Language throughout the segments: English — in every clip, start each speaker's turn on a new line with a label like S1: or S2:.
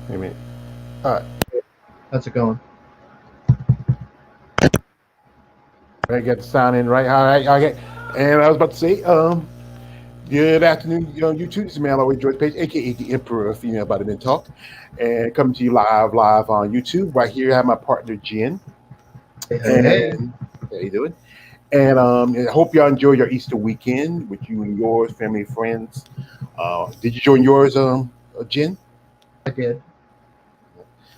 S1: Wait a minute. All right.
S2: How's it going?
S1: I got the sound in right. All right. Okay. And I was about to say, good afternoon, YouTube. This is man always George Page, aka the Emperor of Female Body Men Talk, and coming to you live on YouTube. Right here, I have my partner Jen.
S2: Hey, hey, hey.
S1: And how you doing? And I hope y'all enjoy your Easter weekend with you and yours, family, friends. Did you join yours, Jen?
S2: I did.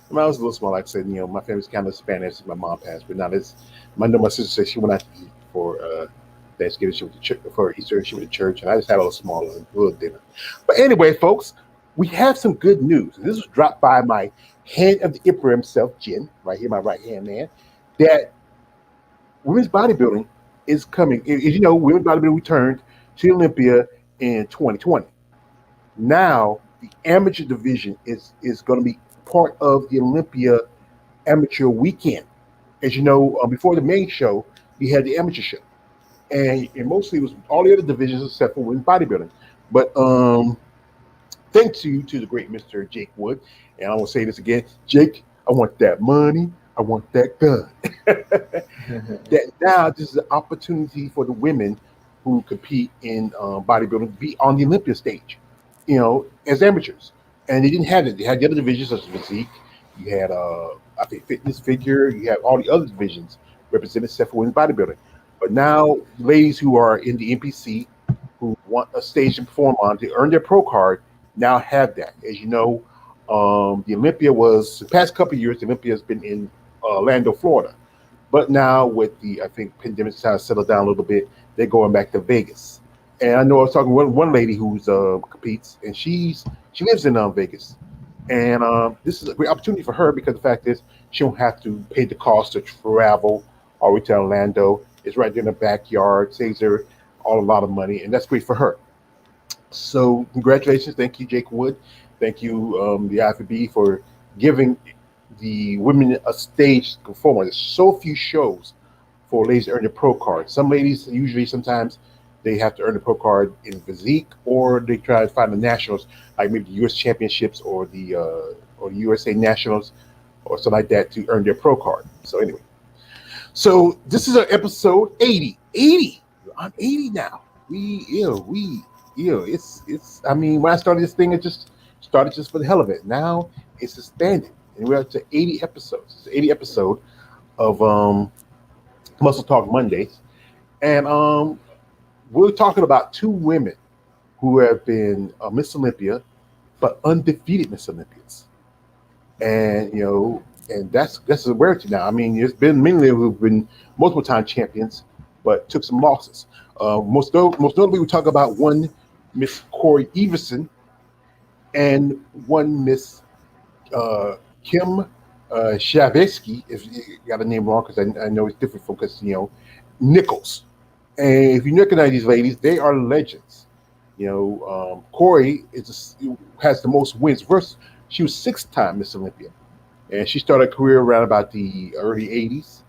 S1: When I was a little small, like I said, my family's kind of Spanish since my mom passed, but now this, I know my sister said she went out to eat for Thanksgiving. She went to church for Easter. She went to church, and I just had a little small little dinner. But anyway, folks, we have some good news. This was dropped by my hand of the emperor himself, Jen, right here, my right hand man. That women's bodybuilding is coming. As you know, women's bodybuilding returned to Olympia in 2020. Now the amateur division is going to be part of the Olympia amateur weekend. As you know, before the main show, you had the amateur show, and mostly it was all the other divisions except for women's bodybuilding. But thanks to the great Mr. Jake Wood, and I will say this again, Jake, I want that money, I want that gun. That now this is an opportunity for the women who compete in bodybuilding to be on the Olympia stage, as amateurs. And they didn't have it. They had the other divisions such as physique. You had, I think, fitness, figure. You have all the other divisions represented except for women's bodybuilding. But now, ladies who are in the NPC who want a stage to perform on to earn their pro card now have that. As you know, the Olympia was the past couple of years. The Olympia has been in Orlando, Florida. But now with the, I think, pandemic kind of settled down a little bit, they're going back to Vegas. And I know I was talking with one lady who's competes, and she lives in Vegas, and this is a great opportunity for her because the fact is she don't have to pay the cost to travel all the way to Orlando. It's right there in the backyard, saves her all a lot of money, and that's great for her. So congratulations, thank you, Jake Wood, thank you, the IFB, for giving the women a stage to perform on. There's so few shows for ladies to earn a pro card. Some ladies usually sometimes they have to earn a pro card in physique, or they try to find the nationals, like maybe the U.S. Championships or the USA Nationals or something like that to earn their pro card. So anyway, so this is our episode 80. 80. I'm 80 now. It's. I mean, when I started this thing, it just started just for the hell of it. Now it's expanded, and we're up to 80 episodes. It's 80 episode of Muscle Talk Mondays, and we're talking about two women who have been Miss Olympia, but undefeated Miss Olympias, and and that's a rarity now. I mean, there's been many who've been multiple time champions, but took some losses. Most notably, we talk about one Miss Cory Everson and one Miss Kim Chizevsky, if you got a name wrong, because I know it's different from because Nichols. And if you recognize these ladies, they are legends. Cory has the most wins. First, she was six-time Miss Olympia, and she started a career around about the early '80s.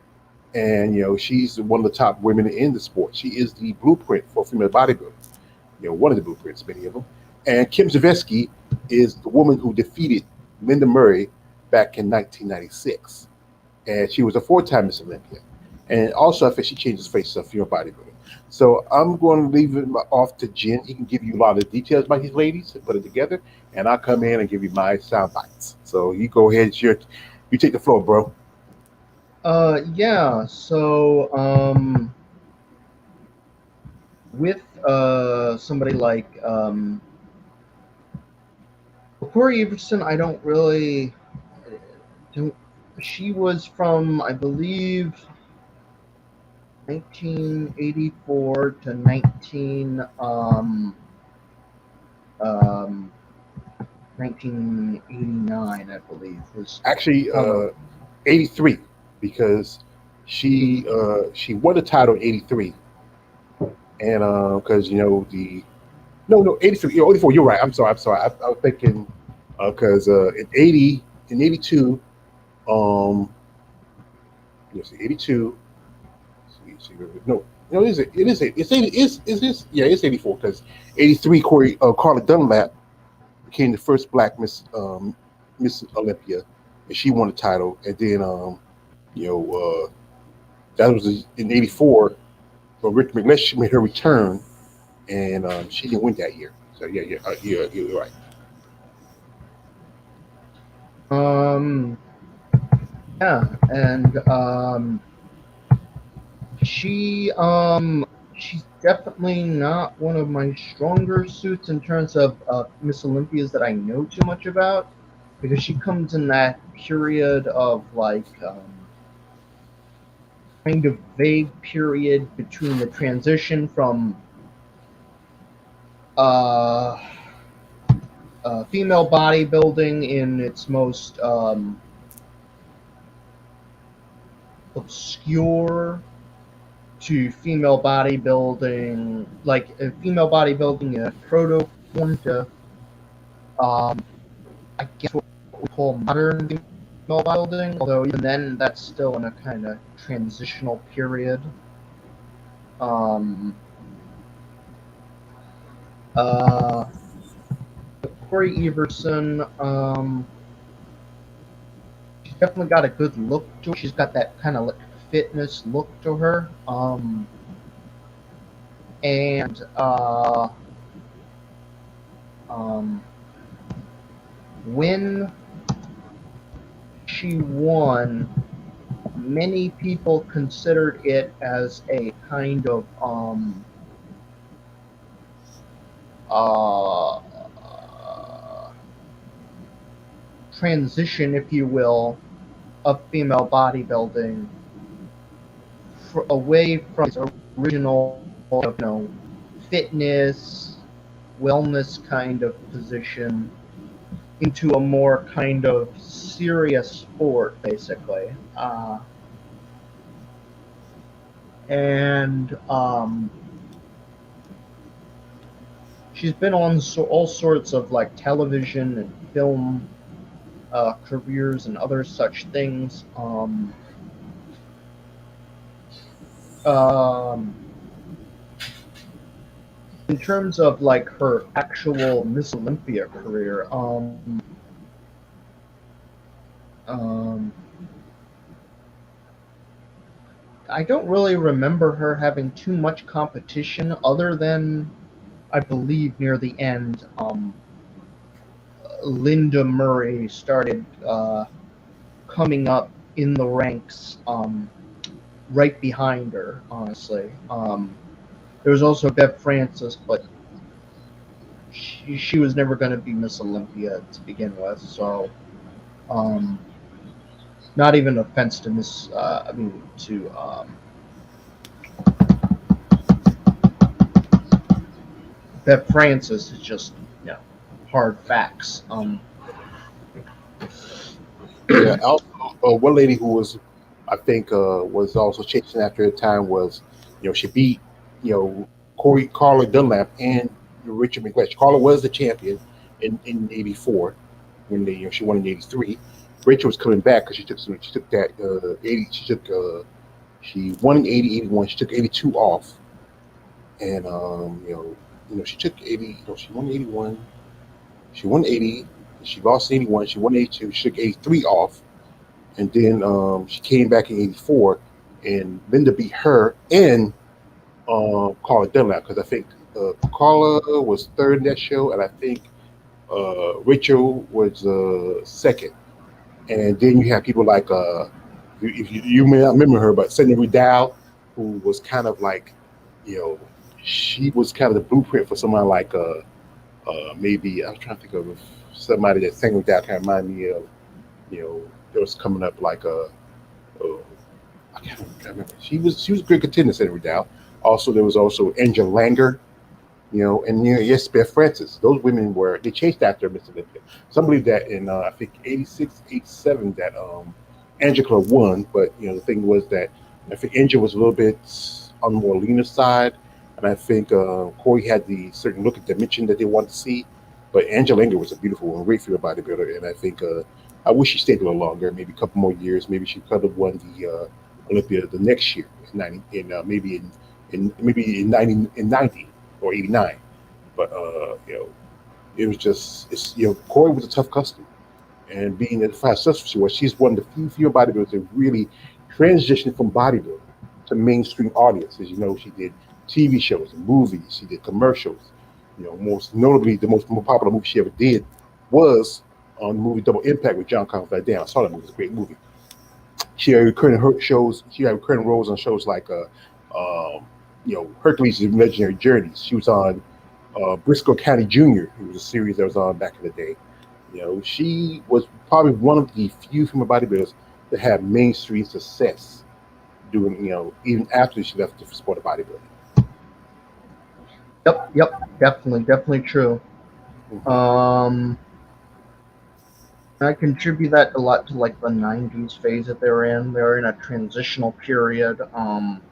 S1: And she's one of the top women in the sport. She is the blueprint for female bodybuilding. One of the blueprints, many of them. And Kim Chizevsky is the woman who defeated Linda Murray back in 1996, and she was a four-time Miss Olympia. And also, I think she changed the face of female bodybuilding. So I'm going to leave it off to Jen. He can give you a lot of details about these ladies and put it together, and I'll come in and give you my sound bites. So you go ahead, you take the floor, bro.
S2: Yeah. So, with somebody like Cory Everson, I don't really. Don't, she was from, I believe, 1984 to um 1989, I believe was.
S1: Actually,
S2: Uh,
S1: 83, because she won the title in '83, and because the no 83, 84. You're right. I'm sorry. I was thinking because in '82, um, let's see, '82. No, no, is it? It is. It's 80. Is this? Yeah, it's '84 because '83. Carla Dunlap became the first black Miss Olympia, and she won the title. And then you know that was in '84. But Rick McLeish made her return, and she didn't win that year. So yeah, you're right.
S2: Um, yeah, and she she's definitely not one of my stronger suits in terms of Miss Olympias that I know too much about, because she comes in that period of like kind of vague period between the transition from uh, female bodybuilding in its most obscure to female bodybuilding, like female bodybuilding in a proto form to, I guess what we call modern female bodybuilding, although even then that's still in a kind of transitional period. Um, uh, Cory Everson, she's definitely got a good look to her. She's got that kind of like fitness look to her. And um, when she won, many people considered it as a kind of uh, transition, if you will, of female bodybuilding away from its original, fitness, wellness kind of position into a more kind of serious sport, basically. And she's been on all sorts of like television and film careers and other such things. In terms of like her actual Miss Olympia career, um, I don't really remember her having too much competition, other than I believe near the end, Linda Murray started coming up in the ranks right behind her. Honestly, there was also Bev Francis, but she was never going to be Miss Olympia to begin with. So, um, not even offense to Miss. I mean to Bev Francis is just hard facts.
S1: Yeah. Also, one lady who was, I think, was also chasing after the time was, she beat, you know, Corey Carla Dunlap and Richard McLeish. Carla was the champion in '84 when she won in '83. Rachel was coming back because she took that 80 she won in '80, '81. She took '82 off, and she took '80. She won '81. She won '80. She lost '81. She won '82. She took '83 off, and then she came back in '84, and Linda beat her and Carla Dunlap because I think Carla was third in that show, and I think Rachel was second. And then you have people like you may not remember her, but Cindy Dow, who was kind of like, you know, she was kind of the blueprint for someone like maybe I was trying to think of somebody that Cindy Dow kind of remind me of, that was coming up like I can't remember. She was a great contender, Cindy Dow. Also, there was also Angela Langer, and yes, Beth Francis. Those women they chased after Miss Olympia. Some believe that in I think '86, '87 that Angela won, but the thing was that I think Angela was a little bit on the more leaner side, and I think Corey had the certain look at dimension that they wanted to see. But Angela Langer was a beautiful one, great female bodybuilder, and I think I wish she stayed a little longer, maybe a couple more years. Maybe she could have won the Olympia the next year in '90, maybe in '90 or '89. But it was just Corey was a tough customer, and being as successful she was, she's one of the few female bodybuilders that really transitioned from bodybuilding to mainstream audiences. You know, she did TV shows and movies, she did commercials. You know, most notably, the most popular movie she ever did was on the movie Double Impact with John Carlos Van Damme. I saw that movie; it's a great movie. She had recurring shows. She had recurring roles on shows like, you know, Hercules' Legendary Journeys. She was on Briscoe County Jr. It was a series that was on back in the day. You know, she was probably one of the few female bodybuilders that had mainstream success doing, you know, even after she left the sport of bodybuilding.
S2: Yep, definitely true.
S1: Hmm.
S2: Um, I contribute that a lot to like the '90s phase that they were in. They were in a transitional period. Um,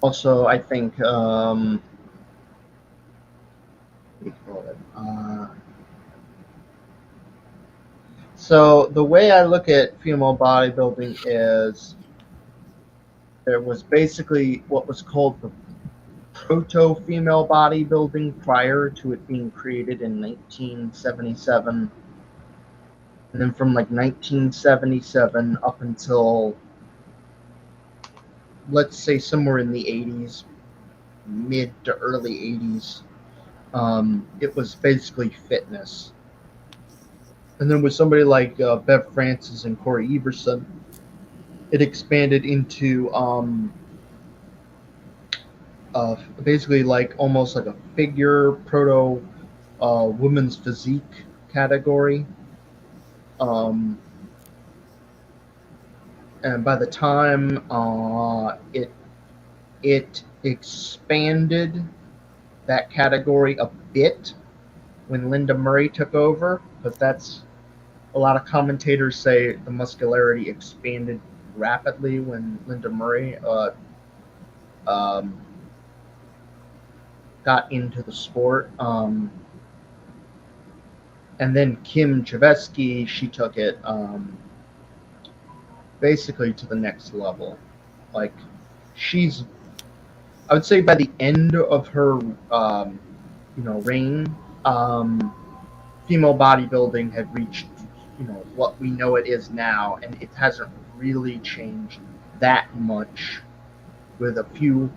S2: Also, I think what do you call it? So the way I look at female bodybuilding is there was basically what was called the proto-female bodybuilding prior to it being created in 1977, and then from like 1977 up until, let's say, somewhere in the 80s, mid to early 80s, it was basically fitness. And then with somebody like Bev Francis and Cory Everson, it expanded into basically like almost like a figure proto women's physique category. Um, and by the time it expanded that category a bit when Linda Murray took over, because that's a lot of commentators say the muscularity expanded rapidly when Linda Murray um, got into the sport. And then Kim Chizevsky, she took it basically to the next level. Like she's, I would say by the end of her, reign, female bodybuilding had reached, what we know it is now, and it hasn't really changed that much, with a few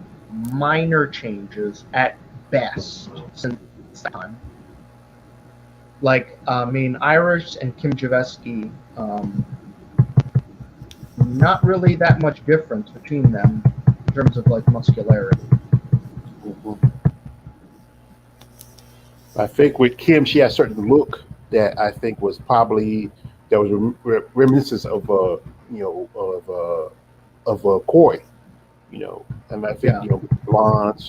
S2: minor changes at best since that time. Like, I mean, Irish and Kim Chizevsky, not really that much difference between them in terms of like muscularity.
S1: Hmm. I think with Kim, she had a certain look that I think was probably that was reminiscence of you know of Corey, you know, and I think
S2: Yeah,
S1: you know blonde.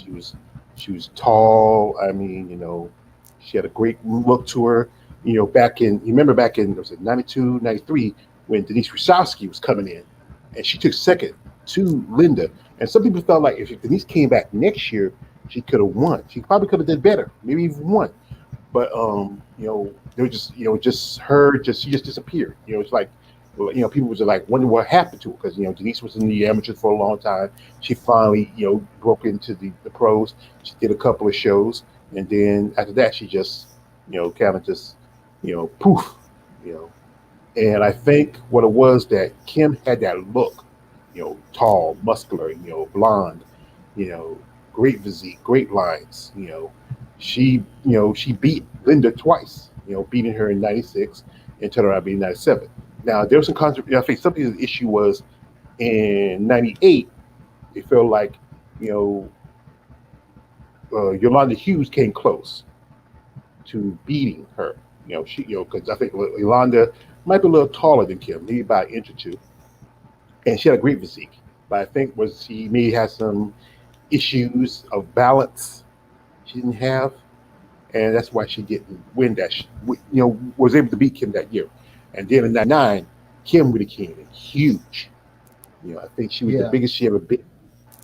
S1: She was tall. I mean, you know, she had a great look to her. You know, back in you remember back in was it 92, 93 when Denise Rusowski was coming in, and she took second to Linda. And some people felt like if Denise came back next year, she could have won. She probably could have did better, maybe even won. But you know, they were just you know just her just she just disappeared. You know, it's like well, you know people was like wondering what happened to her because you know Denise was in the amateurs for a long time. She finally you know broke into the pros. She did a couple of shows, and then after that she just you know kind of just you know poof, you know. And I think what it was that Kim had that look, you know, tall, muscular, you know, blonde, you know, great physique, great lines. You know, she beat Linda twice. You know, beating her in '96 and turned around beating '97. Now there was some controversy. I think something the issue was in '98. It felt like you know Yolanda Hughes came close to beating her. You know, she you know because I think Yolanda might be a little taller than Kim, maybe about an inch or two, and she had a great physique. But I think was she may have some issues of balance she didn't have, and that's why she didn't win that. You know, was able to beat Kim that year, and then in '99, Kim really came in huge. You know, I think she was the
S2: yeah,
S1: biggest she ever been,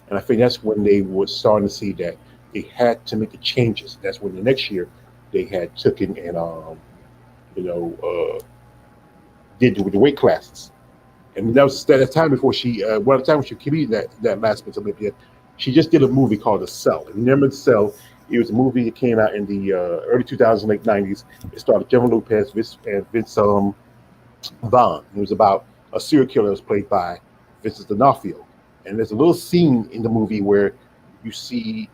S1: and I think that's when they were starting to see that they had to make the changes. That's when the next year they had took in and you know did with the weight classes. And that was that time before she one of the time when she competed that last Miss Olympia, She just did a movie called The Cell. And remember The Cell? It was a movie that came out in the early 2000s, late 90s. It starred Jennifer Lopez and Vince Vaughn. It was about a serial killer that was played by Vincent D'Onofrio. And there's a little scene in the movie where you see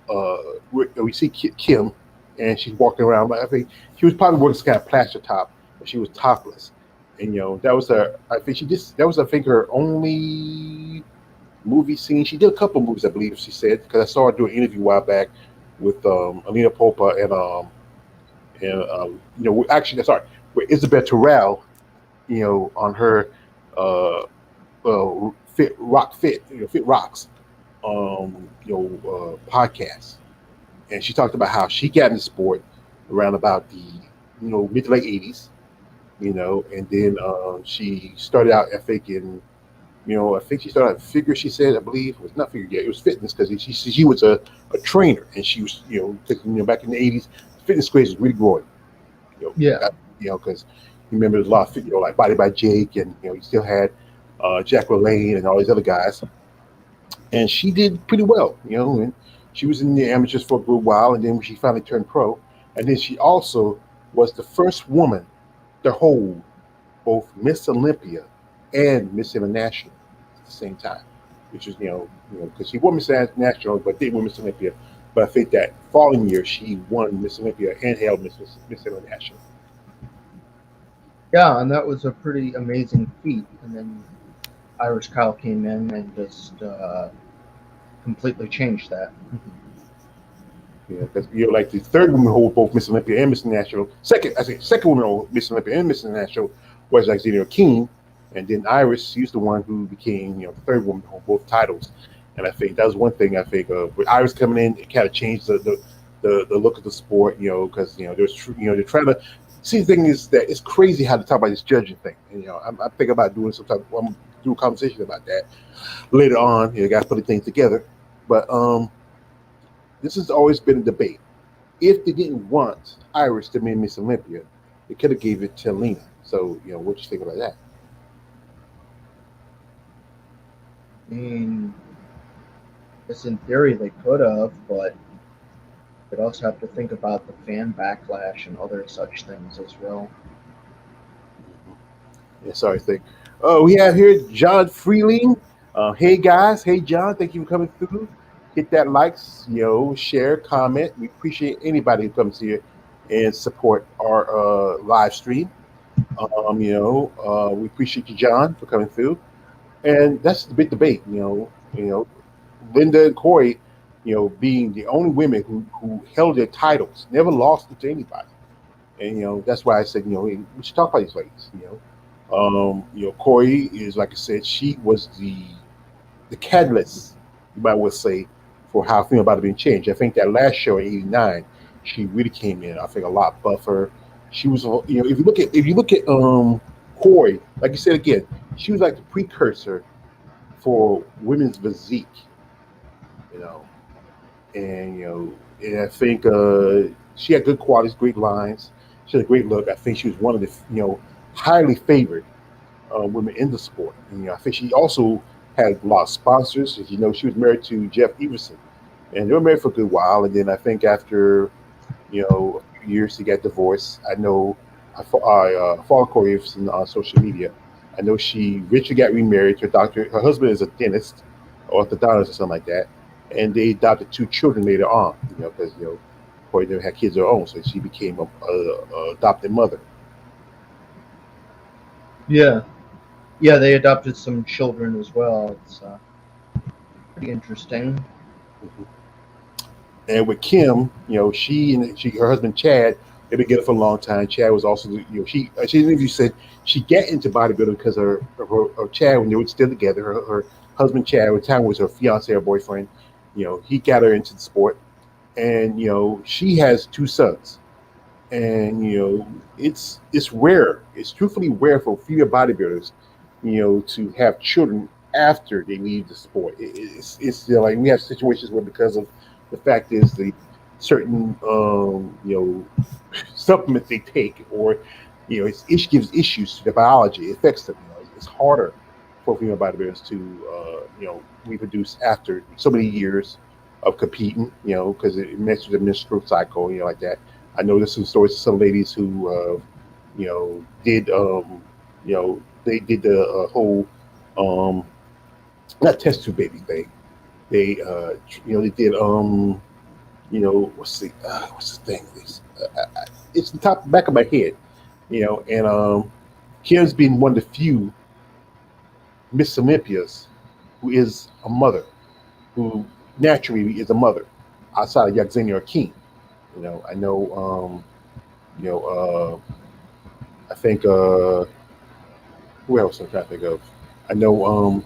S1: we see Kim, and she's walking around. I think she was probably wearing this kind of plaster top, but she was topless. And that was her. I think she just that was I think her only movie scene. She did a couple of movies, I believe. She said because I saw her do an interview a while back with Alina Popa and actually sorry with Isabel Terrell, on her uh, Fit Rocks, podcast, and she talked about how she got into sport around about the mid to late '80s, and then she started out I think I think she started out figure. She said, I believe it was not figure yet. It was fitness because she was a trainer and she was back in the '80s, fitness craze was really growing.
S2: Yeah.
S1: Because you remember there's a lot of like Body by Jake, and you still had Jack LaLanne and all these other guys, and she did pretty well. And she was in the amateurs for a good while, and then when she finally turned pro, and then she also was the first woman to hold both Miss Olympia and Miss International at the same time, which is because she won Miss International but didn't win Miss Olympia. But I think that following year she won Miss Olympia and held Miss International.
S2: Yeah, and that was a pretty amazing feat. And then Irish Kyle came in and just completely changed that.
S1: Yeah, because like the third woman who hold both Miss Olympia and Miss International. Second woman who hold Miss Olympia and Miss International was Xenia Keene, and then Iris, she's the one who became the third woman to hold both titles. And I think that was one thing I think with Iris coming in, it kind of changed the look of the sport. Because there's they're trying to see the thing is that it's crazy how to talk about this judging thing. And I'm thinking about doing some type. I'm do a conversation about that later on. Guys putting things together, but this has always been a debate. If they didn't want Iris to be Miss Olympia, they could have gave it to Lena. So, what you think about that?
S2: I mean, guess in theory they could have, but you'd also have to think about the fan backlash and other such things as well.
S1: Yeah, sorry, think. We have here John Freeling. Hey guys, hey John, thank you for coming through. Hit that likes, share, comment. We appreciate anybody who comes here and support our live stream. We appreciate you, John, for coming through. And that's the big debate. Linda and Cory, being the only women who held their titles, never lost it to anybody. And that's why I said, we should talk about these ladies. Cory is like I said, she was the catalyst, you might well say, for how female body being changed. I think that last show in '89, she really came in. I think a lot buffer. She was, if you look at Cory, like you said again, she was like the precursor for women's physique, you know, and I think she had good qualities, great lines. She had a great look. I think she was one of the highly favored women in the sport. And, I think she also had a lot of sponsors. As she was married to Jeff Everson, and they were married for a good while. And then I think after a few years, he got divorced. I know I follow Cory Everson on social media. I know she Richard got remarried to a doctor. Her husband is a dentist, orthodontist, or something like that. And they adopted two children later on. Because Cory never had kids of her own, so she became a adopted mother.
S2: Yeah, yeah, they adopted some children as well. It's pretty interesting.
S1: Mhm. And with Kim, her husband Chad, they've been together for a long time. Chad was also, she interview said she got into bodybuilding because her Chad, when they were still together, her husband Chad, at the time was her fiance or boyfriend. He got her into the sport, and she has two sons, and it's rare. It's truthfully rare for female bodybuilders, to have children after they leave the sport. It's still like we have situations where because of the fact is the certain supplements they take, or it gives issues to the biology. It affects them. It's harder for female bodybuilders to reproduce after so many years of competing, because it messes with the menstrual cycle, like that. I know there's some stories of some ladies who, did, they did the whole, um, not test tube baby thing. They, they did, what's the thing? It's the top back of my head, and Kim's been one of the few Miss Olympias who is a mother, who naturally is a mother outside of Yaxenia or King. I know, you know, I think, who else I'm trying to think of? I know,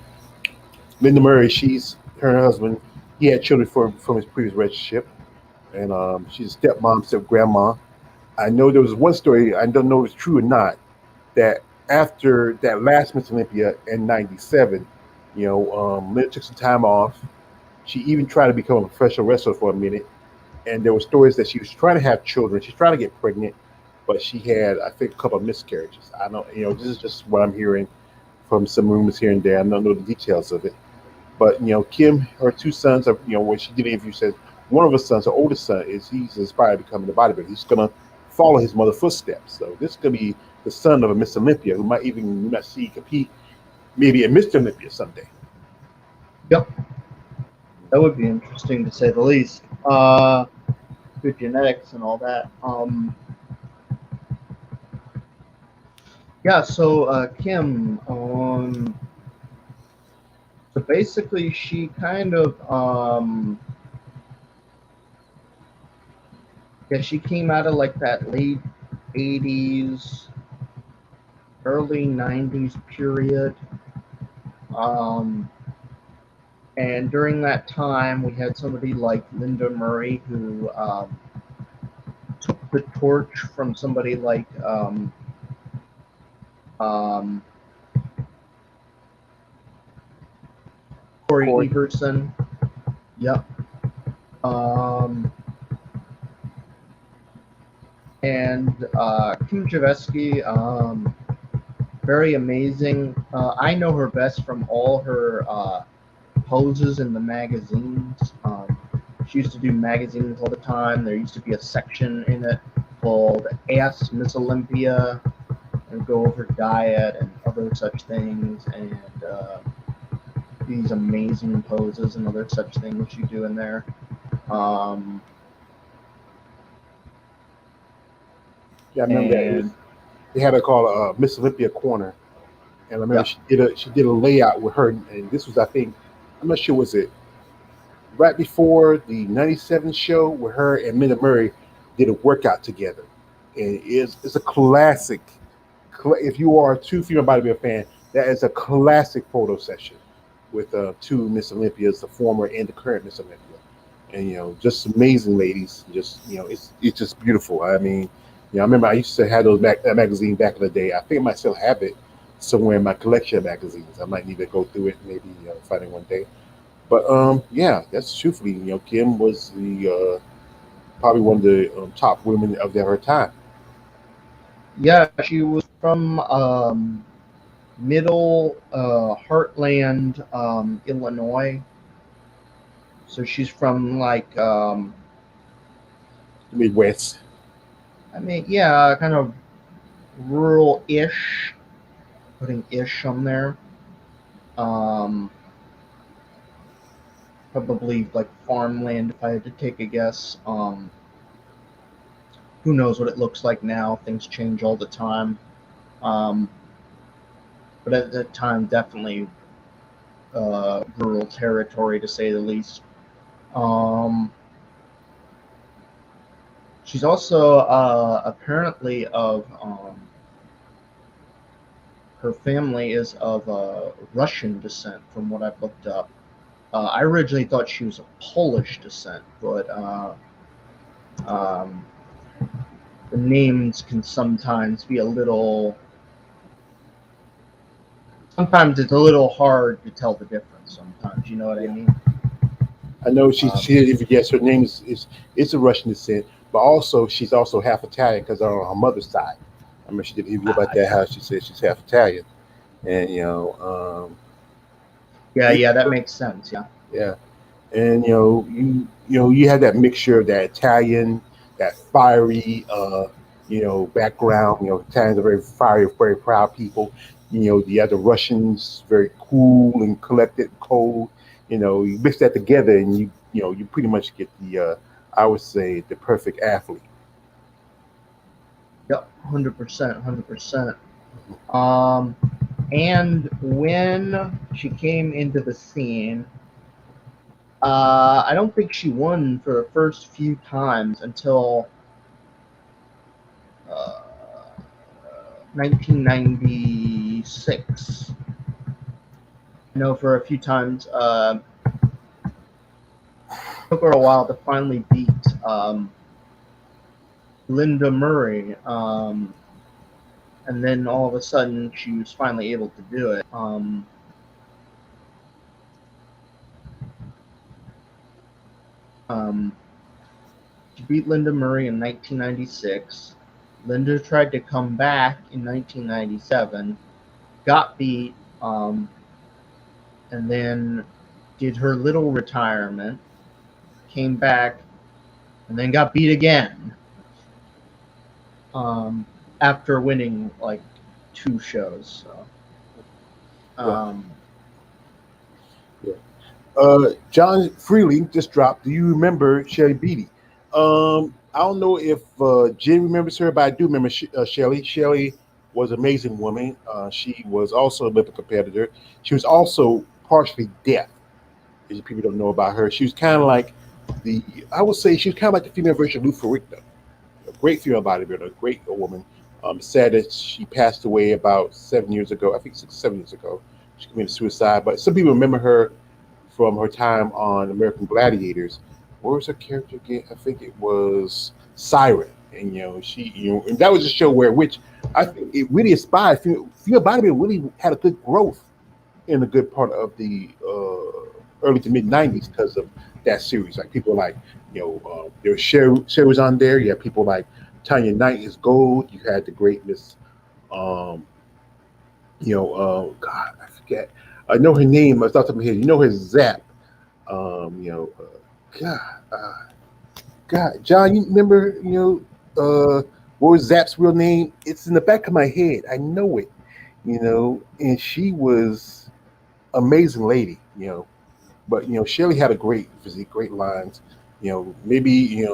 S1: Linda Murray, her and her husband, he had children from his previous relationship, and she's a stepmom, step grandma. I know there was one story, I don't know if it's true or not, that after that last Miss Olympia in '97, Linda took some time off. She even tried to become a professional wrestler for a minute, and there were stories that she was trying to have children. She's trying to get pregnant, but she had, I think, a couple of miscarriages. I don't, this is just what I'm hearing from some rumors here and there. I don't know the details of it, but Kim, her two sons are, when she did the interview, said one of her sons, her oldest son, he's inspired to become a bodybuilder. He's gonna follow his mother's footsteps. So this could be the son of a Miss Olympia who might even you might see compete maybe at Mr. Olympia someday.
S2: Yep, that would be interesting to say the least. Good genetics and all that. Yeah. So Kim, so basically, she kind of yeah, she came out of like that late '80s, early '90s period. Um, and during that time, we had somebody like Linda Murray who took the torch from somebody like um, Cory
S1: Corey.
S2: Everson. Yep. Um, and Kim Chizevsky, very amazing. I know her best from all her poses in the magazines. She used to do magazines all the time. There used to be a section in it called Ask Ms Olympia and go over diet and other such things, and these amazing poses and other such things you do in there. Um,
S1: Yeah, I remember that.
S2: and
S1: They had her called Miss Olympia Corner, and I remember
S2: yeah,
S1: she did a layout with her, and this was, I think, I'm not sure, was it right before the '97 show where her and Minna Murray did a workout together, and it's a classic. If you are a true female bodybuilder fan, that is a classic photo session with two Miss Olympias, the former and the current Miss Olympia, and just amazing ladies. Just it's just beautiful. I mean, I remember I used to have that magazine back in the day. I think I might still have it somewhere in my collection of magazines. I might need to go through it, maybe find it one day. But yeah, that's truthfully, Kim was the probably one of the top women of her time.
S2: yeah, she was from Middle Heartland, Illinois. So she's from like
S1: Midwest.
S2: I mean, yeah, kind of rural-ish. Putting ish on there. Um, Probably like farmland if I had to take a guess. Who knows what it looks like now? Things change all the time. Um, but at that time, definitely rural territory to say the least. Um, she's also apparently of her family is of Russian descent, from what I've looked up. I originally thought she was of Polish descent, but um, the names can sometimes be a little. Sometimes it's a little hard to tell the difference. Sometimes, you know what I
S1: Yeah,
S2: mean?
S1: I know
S2: Um,
S1: yes, her name is a Russian descent, but also she's also half Italian because on her mother's side. I mean, she did a review about that
S2: yeah,
S1: how she said she's half Italian, and
S2: yeah,
S1: even
S2: yeah, that makes sense. Yeah,
S1: yeah, and you had that mixture of that Italian, that fiery, background. Italians are very fiery, very proud people. The other Russians very cool and collected, cold. You mix that together, and you pretty much get I would say the perfect athlete.
S2: Yep, 100%, 100%. Um, and when she came into the scene, I don't think she won for the first few times until uh, 1996. I know for a few times, took her a while to finally beat Linda Murray, and then all of a sudden she was finally able to do it. Um, she beat Linda Murray in 1996. Linda tried to come back in 1997, got beat, and then did her little retirement, came back, and then got beat again after winning like 2 shows. So,
S1: Yeah.
S2: um,
S1: Yeah. John Freely just dropped. Do you remember Shelly Beatty? I don't know if Jim remembers her, but I do remember Shelly. Shelly was an amazing woman. She was also an Olympic competitor. She was also partially deaf. As people don't know about her, she was kind of like the. I would say she was kind of like the female version of Lou Ferrigno. A great female bodybuilder, a great woman. Sad that she passed away about 7 years ago. I think 6, 7 years ago. She committed suicide. But some people remember her from her time on American Gladiators. What was her character again? I think it was Siren. And and that was a show where, which I think it really inspired female bodybuilding. Really had a good growth in a good part of the early to mid '90s because of that series. Like people like there was Cher was on there. You had people like Tanya Knight is Gold. You had the great Miss um, God, I forget. I know her name. I thought of my head. You know her Zap. Um, you know, God, God, John. You remember? What was Zap's real name? It's in the back of my head. I know it. And she was amazing lady. But Shelley had a great physique, great lines. Maybe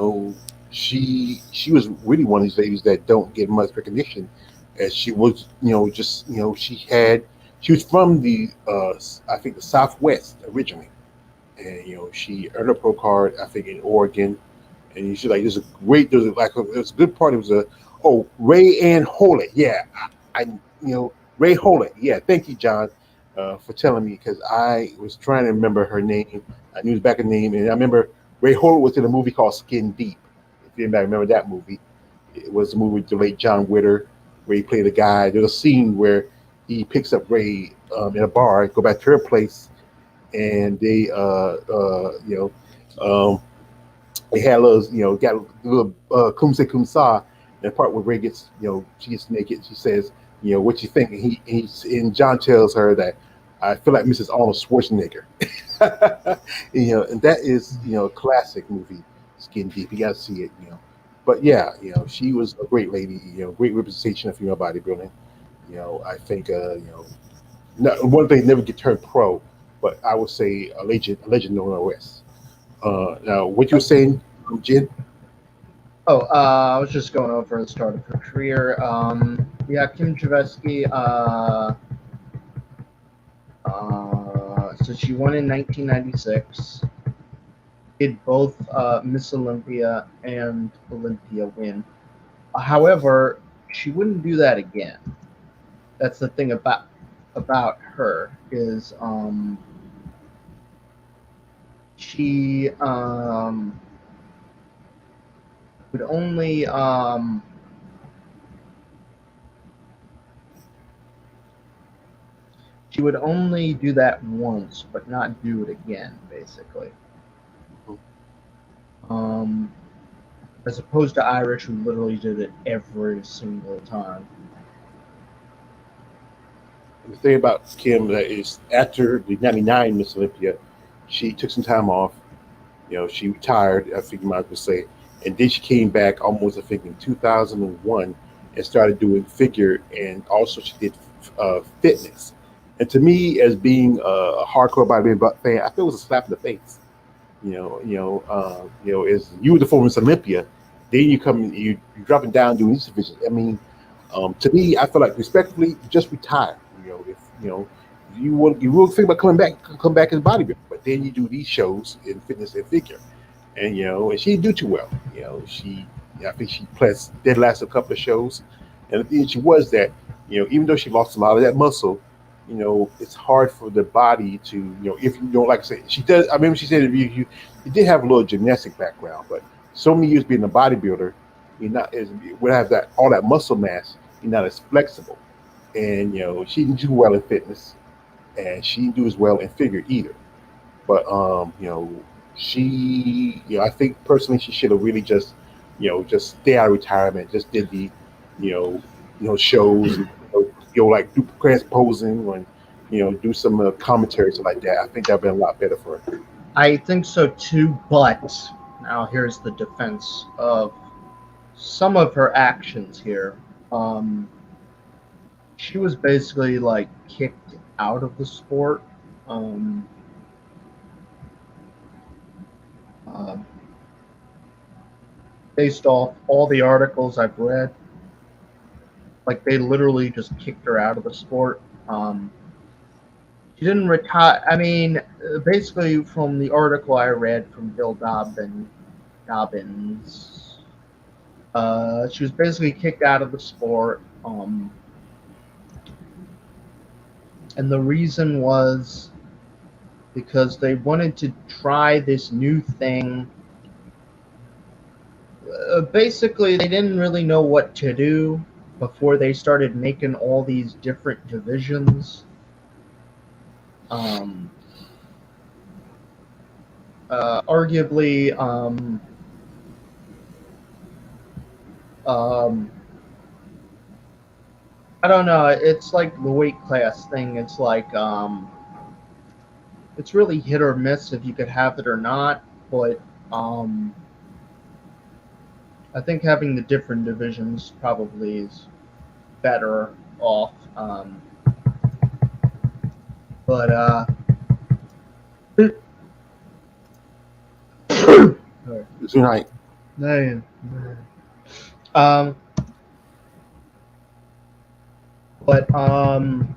S1: she was really one of these ladies that don't get much recognition, as she was just she was from the I think the Southwest originally, and she earned a pro card I think in Oregon, and she's like there's a good part. It was a Ray Ann Hollett, yeah, I Ray Hollett, yeah. Thank you, John, for telling me because I was trying to remember her name. I knew the back of the name, and I remember Ray Hollett was in a movie called Skin Deep. If anybody remember that movie, it was a movie with the late John Witter where he played a guy. There's a scene where he picks up Ray in a bar, go back to her place, and they had a little, got a little kumse kumsa. The part where Ray gets, she gets naked. She says, what you think? And John tells her that I feel like Mrs. Arnold Schwarzenegger. And that is, a classic movie, Skin Deep. You got to see it, But yeah, she was a great lady, great representation of female bodybuilding. I think, one thing never get turned pro, but I would say a legend nonetheless. Now, what you were saying, Jen?
S2: Oh, I was just going over the start of her career. Yeah, Kim Chizevsky. So she won in 1996. Did both Miss Olympia and Olympia win. However, she wouldn't do that again. That's the thing about her is she would only do that once, but not do it again, basically. As opposed to Irish, who literally did it every single time.
S1: The thing about Kim is after the '99 Miss Olympia, she took some time off. She retired, I think you might as well say, and then she came back almost, I think, in 2001 and started doing figure, and also she did fitness. And to me, as being a hardcore bodybuilding fan, I feel it was a slap in the face. As you were the former Miss Olympia, then you're dropping down doing these divisions. I mean, to me, I feel like respectfully, just retire. If you will think about coming back, come back as a bodybuilder, but then you do these shows in fitness and figure, and and she didn't do too well. I think she plus did last a couple of shows, and the thing she was that even though she lost a lot of that muscle, it's hard for the body to if you don't like I say she does. I remember she said you did have a little gymnastic background, but so many years being a bodybuilder, you're not as would have that all that muscle mass. You're not as flexible, and she didn't do well in fitness, and she didn't do as well in figure either. But she, I think personally she should have really just, just stay out of retirement, just did the, shows, like do transposing and, do some commentaries like that. I think that'd been a lot better for her.
S2: I think so too, but now here's the defense of some of her actions here. Um, she was basically like kicked out of the sport. Um, uh, Based off all the articles I've read, like they literally just kicked her out of the sport. She didn't retire. I mean, basically from the article I read from Bill Dobbins, she was basically kicked out of the sport. And the reason was because they wanted to try this new thing. Basically, they didn't really know what to do before they started making all these different divisions. Arguably, I don't know. It's like the weight class thing. It's like it's really hit or miss if you could have it or not. But um, I think having the different divisions probably is better off. But
S1: Tonight,
S2: no, um, but um,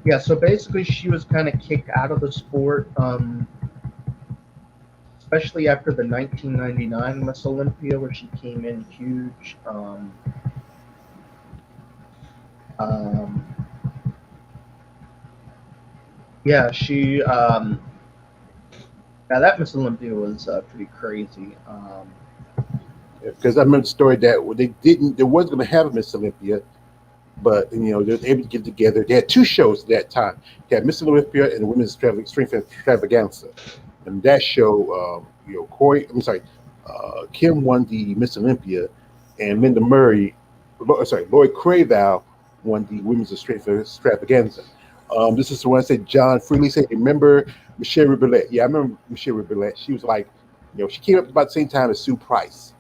S2: yeah. So basically, she was kind of kicked out of the sport. Especially after the 1999 Ms Olympia, where she came in huge. Um, yeah, she. Now that Miss Olympia was pretty crazy.
S1: because I remember the story that they didn't, they was going to have a Miss Olympia, but they were able to get together. They had two shows at that time. They had Miss Olympia and the Women's Strength Extravaganza, and that show, Kim won the Miss Olympia, and Linda Murray, Lloyd Craval won the Women's Strength Extravaganza. This is the one I said John Freely said, remember Michelle Ribelet? Yeah, I remember Michelle Ribelet. She was like, she came up about the same time as Sue Price,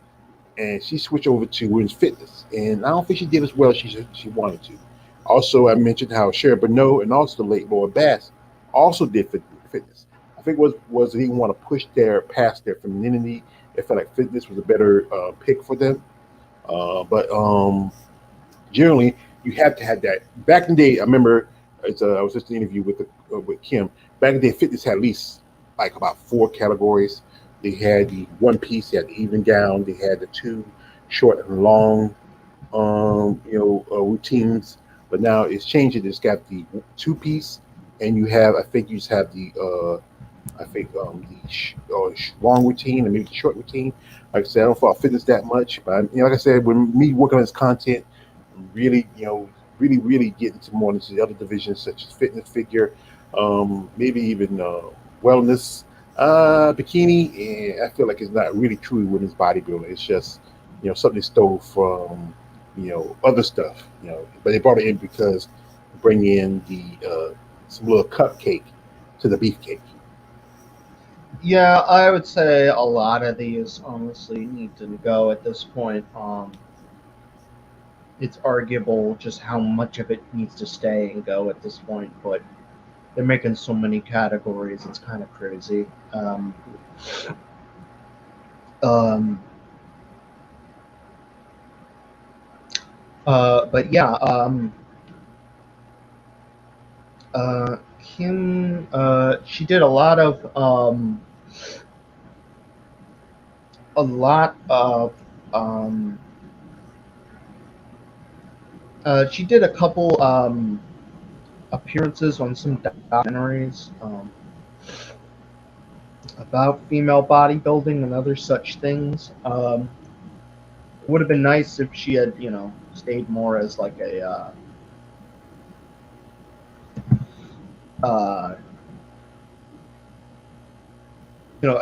S1: and she switched over to women's fitness. And I don't think she did as well as she wanted to. Also, I mentioned how Sherry Bernot and also the late Laura Bass also did fitness. I think was they didn't want to push their past their femininity. They felt like fitness was a better pick for them. But generally, you have to have that. Back in the day, I remember I was just in an interview with Kim. Back in the day, fitness had at least like about four categories. They had the one piece, they had the evening gown, they had the two short and long, routines. But now it's changing. It's got the two piece, and you have, I think you just have the, long routine and maybe the short routine. Like I said, I don't follow fitness that much, but like I said, when me working on this content, really, really get into more into the other divisions such as fitness, figure, maybe even wellness, bikini. And I feel like it's not really truly women's bodybuilding. It's just something they stole from other stuff. But they brought it in because bring in the some little cupcake to the beefcake.
S2: Yeah, I would say a lot of these honestly need to go at this point. It's arguable just how much of it needs to stay and go at this point, but they're making so many categories, it's kind of crazy. Um, but yeah, Kim, she did a lot of, um, she did a couple appearances on some documentaries about female bodybuilding and other such things. It would have been nice if she had, stayed more as like uh,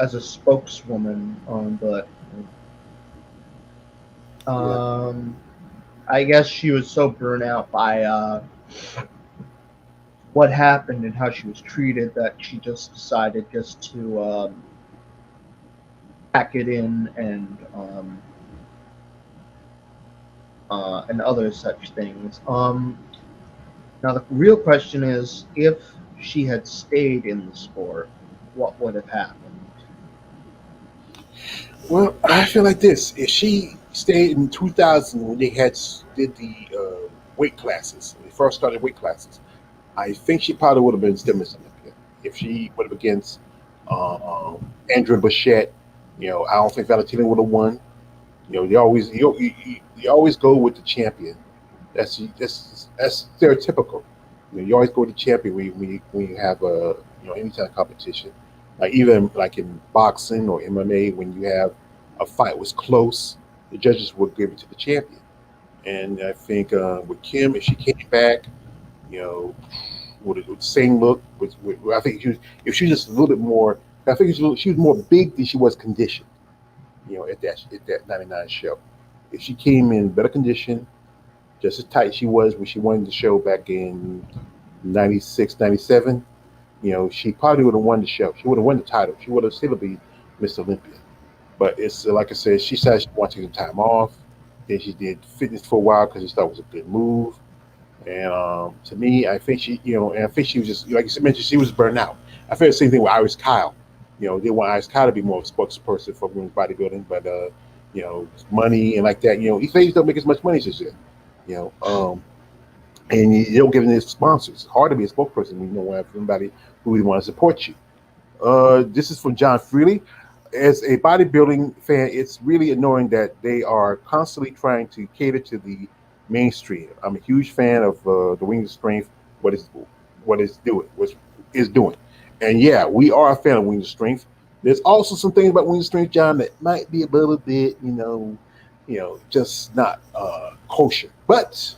S2: as a spokeswoman. But
S1: Yeah.
S2: um, I guess she was so burnt out by what happened and how she was treated that she just decided just to pack it in and other such things. Now the real question is, if she had stayed in the sport, what would have happened?
S1: Well, I feel like this: if she stayed in 2000 when they did the weight classes, when they first started weight classes, I think she probably would have been still Miss Olympia. If she would have against Andrea Bouchette, I don't think Valentina would have won. They always you always go with the champion. That's stereotypical. You always go with the champion when you have a any kind of competition. Like even like in boxing or MMA, when you have a fight was close, the judges would give it to the champion. And I think with Kim, if she came back, you know, with the same look, I think if she was just a little bit more, I think she was more big than she was conditioned. At that '99 show, if she came in better condition, just as tight she was when she won the show back in '96, '97, she probably would have won the show. She would have won the title. She would have still be Miss Olympia. But it's like I said, she said she wanted to take some time off. Then she did fitness for a while because she thought it was a good move. And to me, I think and I think she was just like you mentioned, she was burned out. I feel the same thing with Iris Kyle. They want Iris Kyle to be more of a spokesperson for women's bodybuilding, but money and like that. These ladies don't make as much money as this year. You know, and you don't get any sponsors. It's hard to be a spokesperson when you don't have somebody who really want to support you. This is from John Freely. As a bodybuilding fan, it's really annoying that they are constantly trying to cater to the mainstream. I'm a huge fan of the Wings of Strength. What is what is doing, and yeah, we are a fan of Wings of Strength. There's also some things about Wings of Strength, John, that might be a little bit, just not kosher. But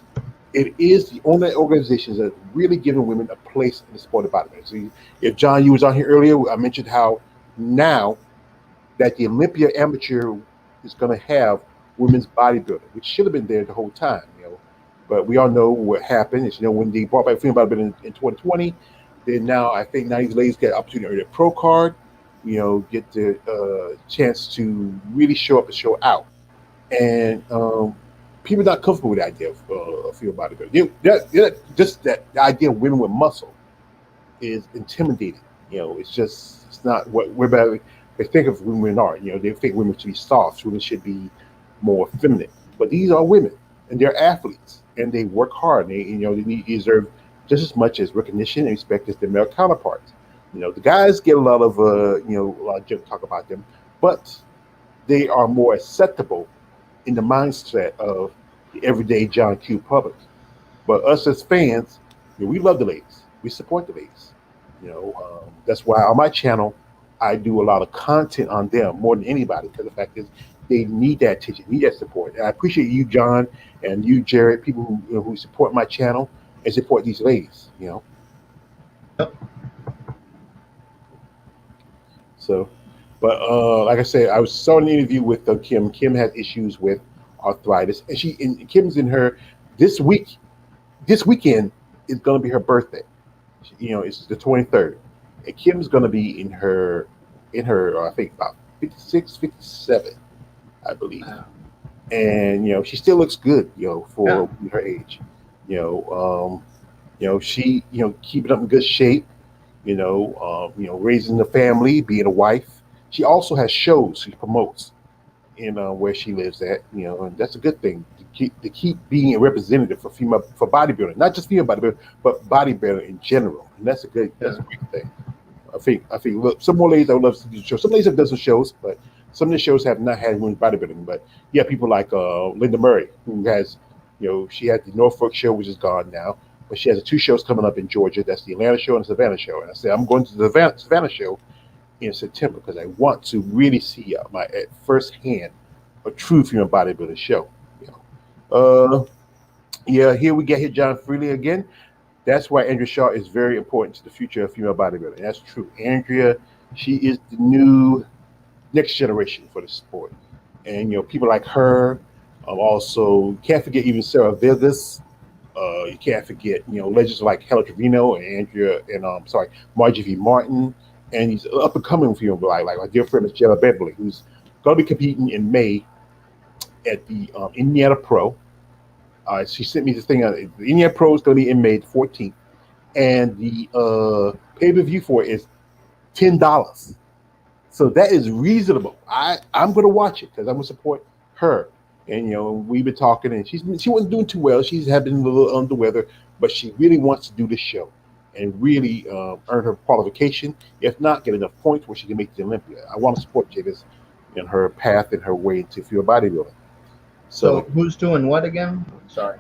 S1: it is the only organizations that really giving women a place in the sport of bodybuilding. So if John, you was on here earlier, I mentioned how now that the Olympia Amateur is going to have women's bodybuilding, which should have been there the whole time. But we all know what happened. Is, when they brought back female bodybuilding in 2020, then now I think now these ladies get an opportunity to earn a pro card, get the chance to really show up and show out. And people are not comfortable with the idea of female bodybuilding. Just that the idea of women with muscle is intimidating. It's not what we're about. They think of women are. They think women should be soft. Women should be more feminine. But these are women, and they're athletes, and they work hard. And they deserve just as much as recognition and respect as their male counterparts. The guys get a lot of a lot of junk talk about them, but they are more acceptable in the mindset of the everyday John Q public. But us as fans, we love the ladies. We support the ladies. That's why on my channel, I do a lot of content on them more than anybody because the fact is they need that attention, need that support. And I appreciate you, John, and you, Jared, people who support my channel and support these ladies.
S2: Yep.
S1: So, but like I said, I was saw an interview with Kim. Kim has issues with arthritis, and Kim's in her this week. This weekend is going to be her birthday. It's the 23rd, and Kim's going to be in her I think about 56, 57, I believe.
S2: Uh,
S1: And she still looks good,
S2: yeah.
S1: for her age. You know, she keeping up in good shape. Raising the family, being a wife. She also has shows she promotes in where she lives at. And that's a good thing to keep being a representative for female for bodybuilding, not just female bodybuilding, but bodybuilding in general. And that's
S2: Yeah.
S1: a great thing. I think look, some more ladies I would love to do shows. Some ladies have done some shows, but some of the shows have not had women's bodybuilding. But yeah, people like Linda Murray, who has, she had the Norfolk show, which is gone now, but she has two shows coming up in Georgia. That's the Atlanta show and the Savannah show. And I said I'm going to the Savannah show in September because I want to really see my at first hand a true female bodybuilding show. You know, yeah, here we get here, John Freely again. That's why Andrea Shaw is very important to the future of female bodybuilding. That's true. Andrea, she is the new next generation for the sport. And people like her. Also, you can't forget even Sarah Vegas. You can't forget legends like Helen Trevino and Andrea and sorry, Margie V. Martin, and these up and coming female like my dear friend Miss Jella Beverly, who's going to be competing in May at the Indiana Pro. She sent me this thing. The Indiana Pro is going to be in May 14th, and the pay per view for it is $10. So that is reasonable. I'm going to watch it because I'm going to support her. And we've been talking, and she wasn't doing too well. She's had been a little under the weather, but she really wants to do the show and really earn her qualification. If not, get enough points where she can make the Olympia. I want to support Jadis in her path and her way into field bodybuilding.
S2: So
S1: So
S2: who's doing what again? Sorry.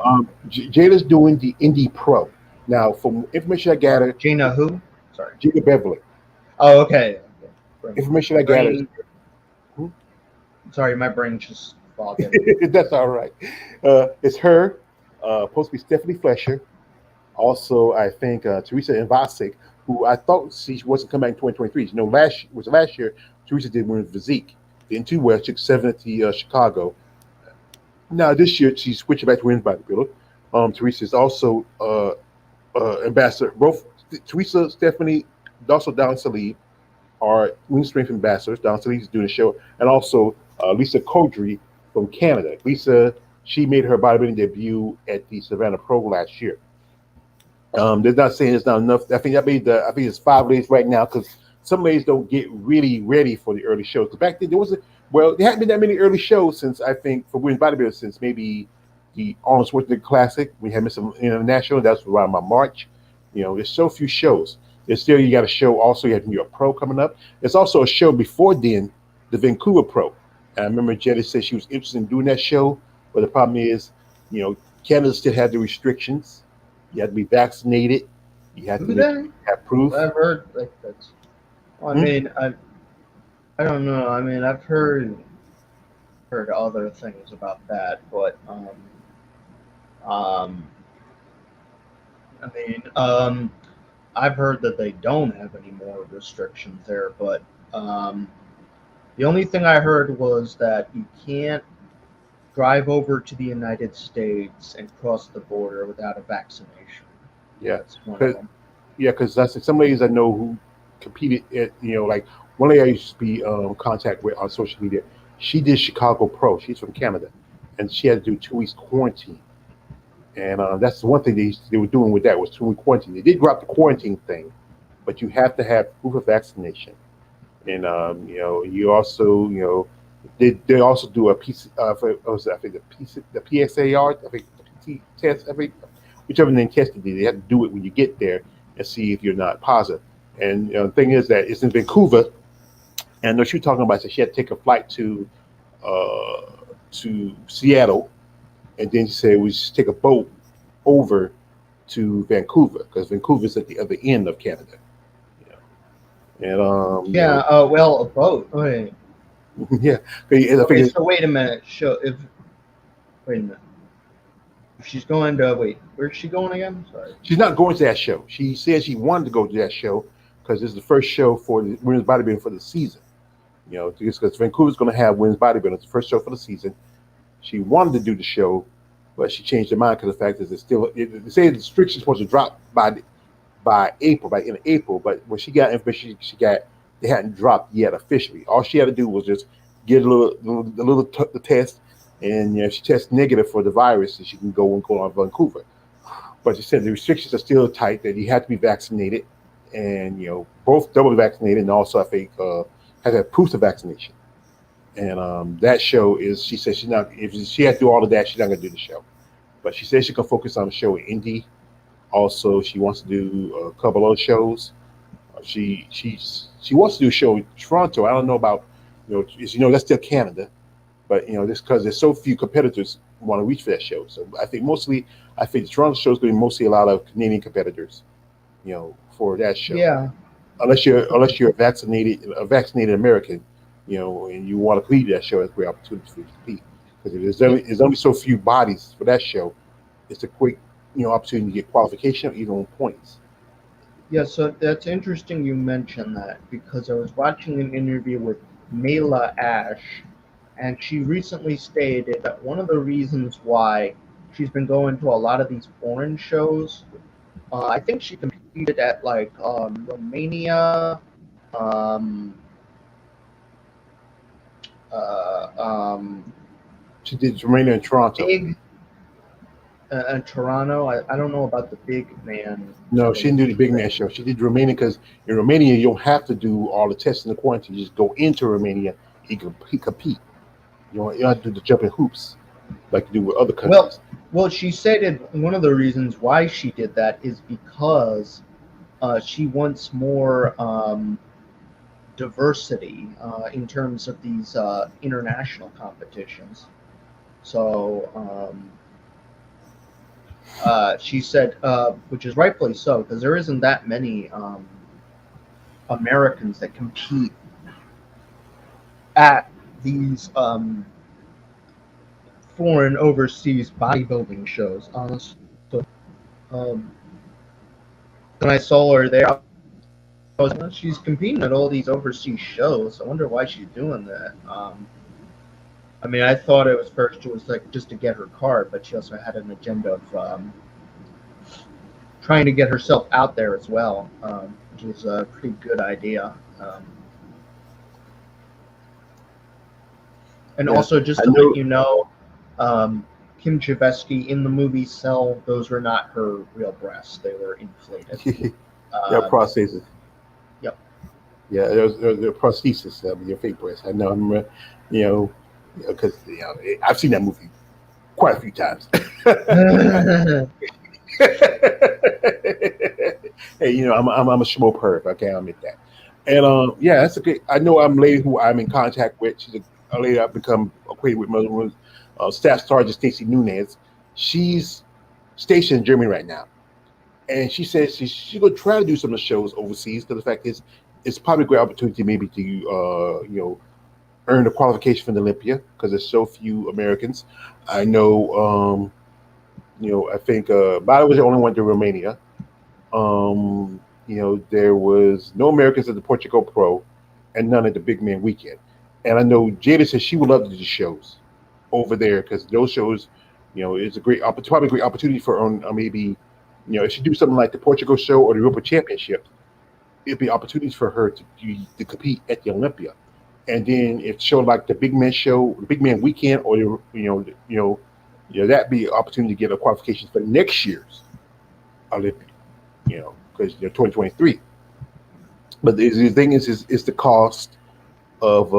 S1: Jada's doing the Indie Pro now. From information I gathered,
S2: Gina who? Sorry.
S1: Jada Beverly.
S2: Oh, okay. Okay.
S1: Information I gathered.
S2: Brain. Sorry, my brain just fogging.
S1: That's all right. It's her. Supposed to be Stephanie Flesher. Also, I think Teresa Invasic, who I thought she wasn't coming back in 2023. Last year. Teresa did win physique. Didn't too well. She took 7 at the Chicago. Now this year she's switching back to women's bodybuilder. Teresa is also ambassador. Both Teresa, Stephanie, also Don Salib are women's strength ambassadors. Don Salib is doing the show, and also Lisa Codry from Canada. Lisa, she made her bodybuilding debut at the Savannah Pro last year. They're not saying it's not enough. I think it's 5 days right now because some ladies don't get really ready for the early shows. Back then there hadn't been that many early shows since I think for women's bodybuilders since maybe the Arnold Schwarzenegger Classic. We had Miss International. That's around my March. There's so few shows. There's still you got a show. Also, you have New York Pro coming up. There's also a show before then, the Vancouver Pro. And I remember Jenny said she was interested in doing that show, but the problem is, Canada still had the restrictions. You had to be vaccinated. You had
S2: Who
S1: to
S2: then?
S1: have proof.
S2: I've heard like that's. Well, I mean, I don't know. I mean, I've heard other things about that, but um, I mean, I've heard that they don't have any more restrictions there, but the only thing I heard was that you can't drive over to the United States and cross the border without a vaccination.
S1: Yeah,
S2: That's one of
S1: because
S2: them.
S1: that's some ladies I know who competed at like one lady I used to be contact with on social media. She did Chicago Pro. She's from Canada, and she had to do 2 weeks quarantine. And that's the one thing they were doing with that was 2 week quarantine. They did drop the quarantine thing, but you have to have proof of vaccination. And you also they also do a PC what was that? I think the PSAR I think the PT test I think whichever name test they did they have to do it when you get there and see if you're not positive. And the thing is that it's in Vancouver, and what she was talking about is that she had to take a flight uh, to Seattle, and then she said we just take a boat over to Vancouver because Vancouver's at the other end of Canada. You And
S2: Yeah. Well, a boat. Wait.
S1: yeah, and I
S2: Okay.
S1: figured
S2: So wait a minute. Show if wait a minute. If she's going to wait, where's she going again? Sorry.
S1: she's not going to that show. She said she wanted to go to that show because this is the first show for the women's bodybuilding for the season. Because Vancouver's going to have women's bodybuilding. It's the first show for the season. She wanted to do the show, but she changed her mind because the fact is it's still they say the restrictions supposed to drop by by April, by in April. But when she got information, she got they hadn't dropped yet officially. All she had to do was just get the test, and if she tests negative for the virus, then she can go on Vancouver. But she said the restrictions are still tight; that you have to be vaccinated, and both double vaccinated, and also I think has had proof of vaccination. And that show is, she said she's not, if she has to do all of that, she's not going to do the show. But she says she can focus on the show in Indy. Also, she wants to do a couple other shows. She wants to do a show in Toronto. I don't know about, that's still Canada, but just because there's so few competitors who want to reach for that show. So I think the Toronto show is going to be mostly a lot of Canadian competitors, for that show.
S2: Yeah,
S1: Unless you're a vaccinated American, and you want to compete that show, it's a great opportunity for you to compete. Because there's only so few bodies for that show, it's a quick, opportunity to get qualification or even on points.
S2: yeah. So that's interesting you mentioned that because I was watching an interview with Mela Ash, and she recently stated that one of the reasons why she's been going to a lot of these foreign shows, I think she competed at like Romania, um, uh,
S1: She did Romania and Toronto.
S2: big Toronto. I don't know about the big man
S1: No, she didn't do the
S2: Olympics
S1: big man
S2: thing.
S1: show. She did Romania because in Romania you don't have to do all the testing and the quarantine. You just go into Romania, you can compete. You don't have to do the jumping hoops like you do with other
S2: Well,
S1: countries.
S2: well, she stated one of the reasons why she did that is because she wants more diversity in terms of these international competitions. So she said, which is rightfully so, because there isn't that many Americans that compete at these foreign overseas bodybuilding shows. So um, when I saw her there, I was like, "Oh, she's competing at all these overseas shows. I wonder why she's doing that." I mean, I thought it was first it was like just to get her card, but she also had an agenda of trying to get herself out there as well, which was a pretty good idea. And
S1: Yeah,
S2: also, just
S1: I
S2: to let
S1: know.
S2: you know, Kim Chizevsky in the movie Cell, those were not her real breasts; they were inflated.
S1: Your
S2: Um,
S1: prosthesis.
S2: yep.
S1: Yeah, there's prosthesis of your fake breast. I know. You know, because I've seen that movie quite a few times. Hey, I'm a schmo perv. Okay, I'll admit that. And yeah, that's okay. I know I'm a lady who I'm in contact with. She's a lady I've become acquainted with. Staff Sergeant Stacy Nunez. She's stationed in Germany right now, and she says she's going to try to do some of the shows overseas. Because the fact is, it's probably a great opportunity maybe to earn the qualification for the Olympia because there's so few Americans. I know. I think Bada was the only one to Romania. There was no Americans at the Portugal Pro, and none at the Big Man Weekend. And I know Jada says she would love to do the shows over there because those shows, is a probably a great opportunity for her. Maybe, if she do something like the Portugal show or the Europa Championship, it'd be opportunities for her to compete at the Olympia. And then if show like the Big Man show, the Big Man Weekend, or that'd be an opportunity to get a qualification for next year's Olympia. Because 2023. But the thing is the cost of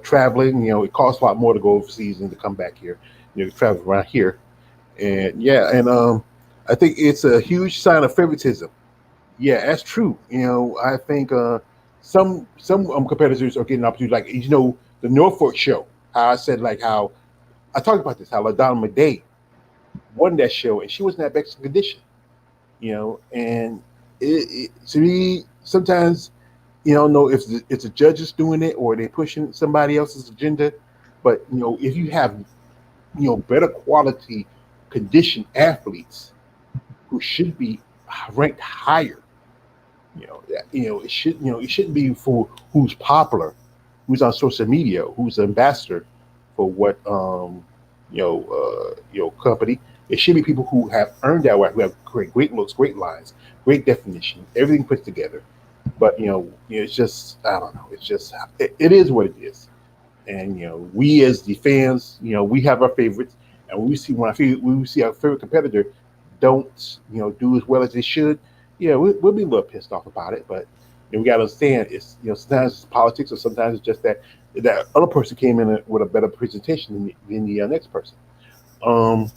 S1: traveling. It costs a lot more to go overseas than to come back here. To travel around here, and yeah, and I think it's a huge sign of favoritism. Yeah, that's true. I think some competitors are getting opportunities, like the Norfolk show. How I said like how I talked about this, how LaDonna McDay won that show, and she was in that best condition. And to me, sometimes you don't know if it's the judges doing it or they pushing somebody else's agenda. But if you have better quality conditioned athletes who should be ranked higher, it shouldn't be for who's popular, who's on social media, who's an ambassador for what company. It should be people who have earned that right, who have great looks, great lines, great definition, everything put together. But it's just I don't know. It's just it is what it is. And we as the fans, we have our favorites, and when we see our favorite competitor don't do as well as they should, yeah, we'll be a little pissed off about it. But we got to understand it's sometimes it's politics, or sometimes it's just that other person came in with a better presentation than the next person. Um,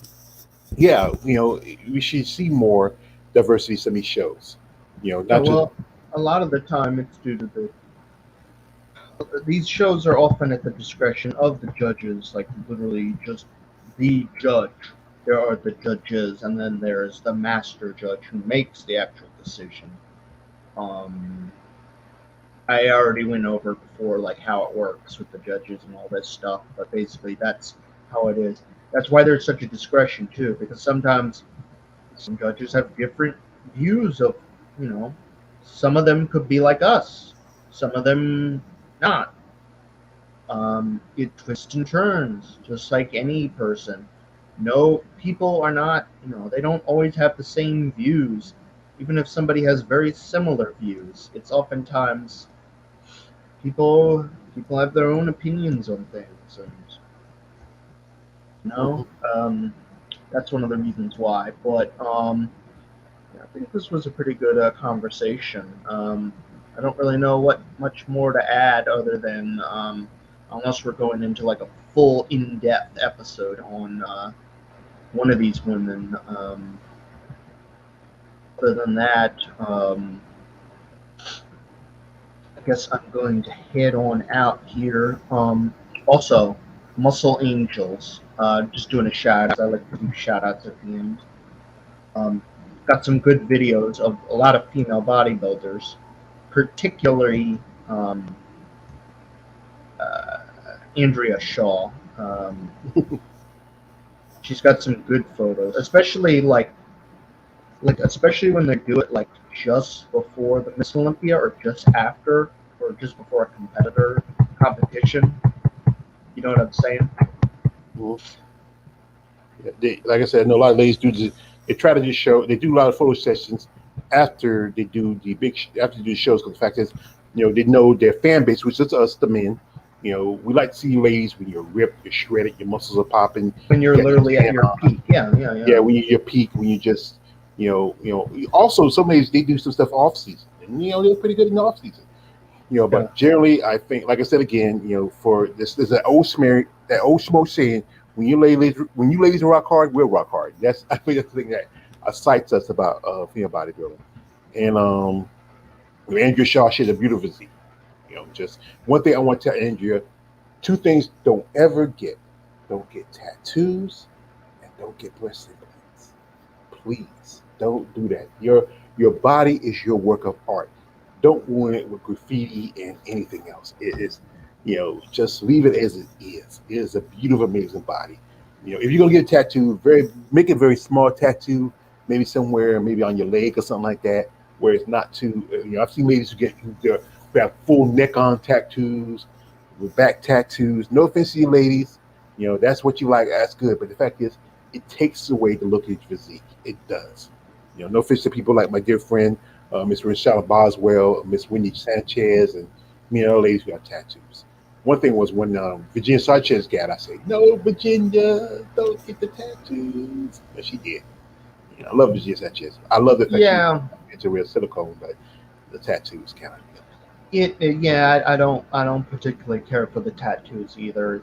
S1: yeah, we should see more diversity in some of these shows.
S2: Yeah,
S1: Not just
S2: well, a lot of the time it's due to these shows are often at the discretion of the judges, like literally just the judge. There are the judges, and then there's the master judge who makes the actual decision. Um, I already went over before, like how it works with the judges and all this stuff, but basically that's how it is. That's why there's such a discretion too, because sometimes some judges have different views of, you know, some of them could be like us, some of them not. It twists and turns, just like any person. No, people are not, they don't always have the same views. Even if somebody has very similar views, it's oftentimes people have their own opinions on things, and you know, um, that's one of the reasons why. But yeah, I think this was a pretty good conversation. I don't really know what much more to add other than unless we're going into like a full in-depth episode on one of these women. Other than that, I guess I'm going to head on out here. Also, Muscle Angels. Just doing a shout out. I like to do shout outs at the end. Um, got some good videos of a lot of female bodybuilders, particularly um, uh, Andrea Shaw. She's got some good photos, especially especially when they do it like just before the Miss Olympia or just after or just before a competition. You know what I'm saying?
S1: Mhm. Like I said, I know a lot of ladies they try to just show. They do a lot of photo sessions after they do after they do the shows. Because the fact is, they know their fan base, which is us, the men. We like to see you ladies when you're ripped, you're shredded, your muscles are popping,
S2: When
S1: you
S2: you're
S1: got your
S2: literally at
S1: tan
S2: your
S1: on.
S2: peak. Yeah, yeah,
S1: Yeah,
S2: yeah.
S1: when you're your peak, when you just, Also, some ladies they do some stuff off season, and they're pretty good in the off season.
S2: Yeah.
S1: But generally, I think, like I said again, for this, there's an that old smoke saying, when you ladies rock hard, we'll rock hard. That's I think that's the thing that excites us about female bodybuilding. And Andrea Shaw, she has a beautiful physique. Just one thing I want to tell Andrea: two things don't ever get, don't get tattoos, and don't get breast implants. Please don't do that. Your body is your work of art. Don't ruin it with graffiti and anything else. It is, just leave it as it is. It is a beautiful, amazing body. If you're gonna get a tattoo, make a very small tattoo, maybe somewhere, maybe on your leg or something like that, where it's not too. I've seen ladies who have full neck on tattoos, with back tattoos. No offense to you ladies, that's what you like. That's good, but the fact is, it takes away the look of your physique. It does. No offense to people like my dear friend Miss Rochelle Boswell, Miss Wendy Sanchez, and other ladies who have tattoos. One thing was when Virginia Sanchez got, I said, "No, Virginia, don't get the tattoos," but she did. I love Virginia Sanchez. I love the fact she
S2: Yeah.
S1: it's a real silicone, but the tattoos kind of.
S2: Yeah, I don't particularly care for the tattoos either.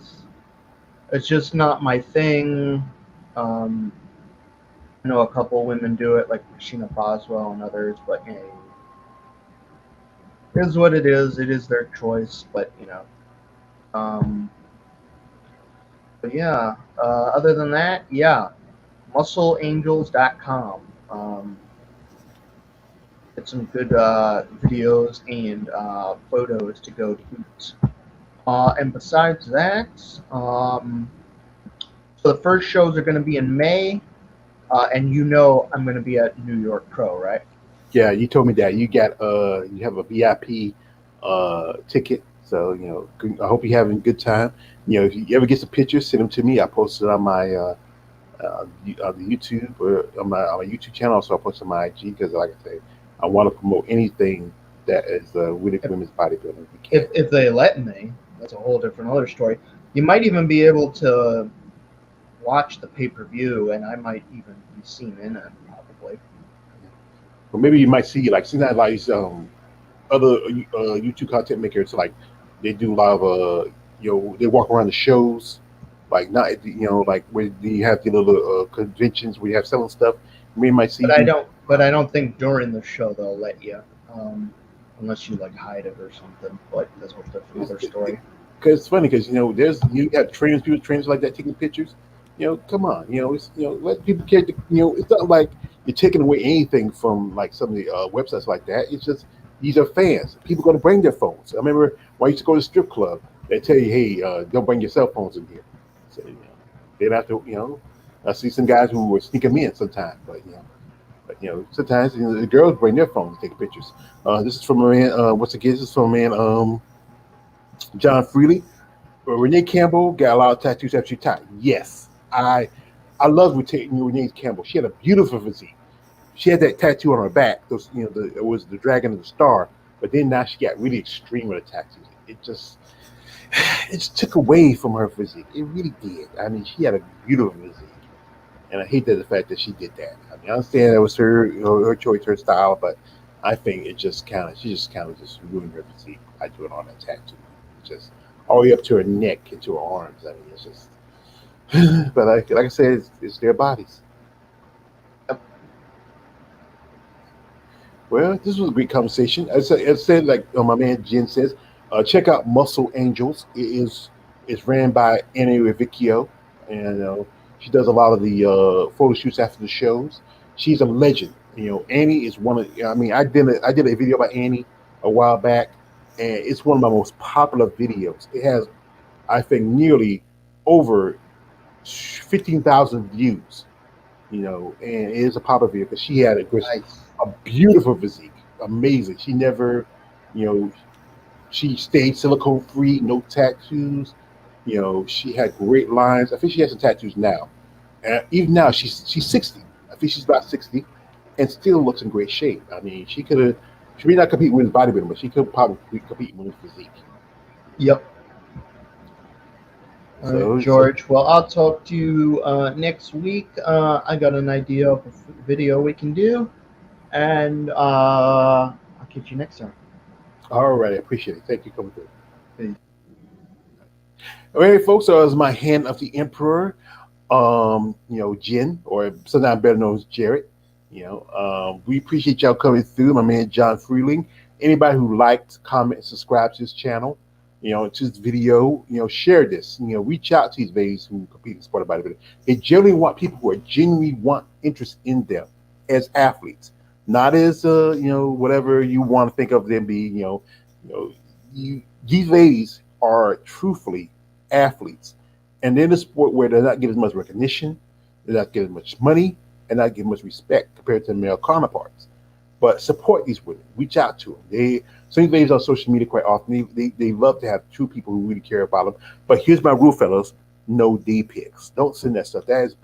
S2: It's just not my thing. Um, I know a couple women do it, like Christina Boswell and others, but hey, it is what it is. It is their choice, but um, but yeah. Other than that, yeah, muscleangels.com. Get some good videos and photos to go to. And besides that, so the first shows are going to be in May, and I'm going to be at New York Pro, right?
S1: Yeah, you told me that you have a VIP ticket, so I hope you're having a good time. If you ever get some pictures, send them to me. I posted on my the YouTube or on my YouTube channel. Also, I post on my IG because, like I say, I want to promote anything that is with
S2: If,
S1: women's bodybuilding. If we can.
S2: if they let me, that's a whole different other story. You might even be able to watch the pay-per-view, and I might even be seen in it, probably.
S1: Or maybe you might see like sometimes like other YouTube content makers like they do a lot of they walk around the shows like not like where you have the little conventions where you have selling stuff. We might see
S2: But I
S1: you.
S2: don't. But I don't think during the show they'll let you, um, unless you like hide it or something. But that's a whole different other story.
S1: Because it's funny because there's you have trainers like that taking pictures. Come on, it's let people care. It's not like you're taking away anything from like some of the websites like that. It's just these are fans. People are going to bring their phones. I remember when I used to go to the strip club. They tell you, hey, don't bring your cell phones in here. So they'd have to, I see some guys who were sneaking them in sometimes, but sometimes the girls bring their phones to take pictures. This is from a man. Once again, this is from a man, John Freely. Renee Campbell got a lot of tattoos after she tied. Yes, I love Renee Campbell. She had a beautiful physique. She had that tattoo on her back. Those it was the dragon and the star. But then now she got really extreme with the tattoos. It just took away from her physique. It really did. I mean, she had a beautiful physique, and I hate that the fact that she did that. I mean, I understand that was her her choice, her style, but I think she just kind of just ruined her physique by doing all that tattoo. Just all the way up to her neck and to her arms. I mean, it's just. But like I said, it's their bodies.
S2: Yep.
S1: Well, this was a great conversation. As I said, like my man Jen says, check out Muscle Angels. It's ran by Annie Revicchio, and she does a lot of the photo shoots after the shows. She's a legend. Annie is one of. I mean, I did a video about Annie a while back, and it's one of my most popular videos. It has, I think, nearly over 15,000 views. And it is a popular video because she had
S2: Nice.
S1: a beautiful physique, amazing. She never, you know, she stayed silicone free, no tattoos. She had great lines. I think she has some tattoos now. And even now, she's 60. I think she's about 60, and still looks in great shape. I mean, she could have. She may not compete with bodybuilding, but she could probably compete with physique.
S2: Yep. All right,
S1: So
S2: George. Well, I'll talk to you next week. I got an idea of a video we can do, and I'll catch you next time.
S1: all right, I appreciate it. Thank you for coming through.
S2: Peace.
S1: All right, folks. So as my hand of the emperor, Jen, or sometimes better known as Jared. We appreciate y'all coming through. My man John Freeling. Anybody who liked, comment, and subscribe to his channel, to this video, share this. Reach out to these ladies who compete in sport bodybuilding. They generally want people who are genuinely want interest in them as athletes, not as whatever you want to think of them be. These ladies are truthfully athletes, and they're in a sport where they're not getting as much recognition, they're not getting much money, and not getting much respect compared to their male counterparts. But support these women. Reach out to them. Some of these ladies on social media quite often they love to have true people who really care about them. But here's my rule, fellas: no D pics. Don't send that stuff. That's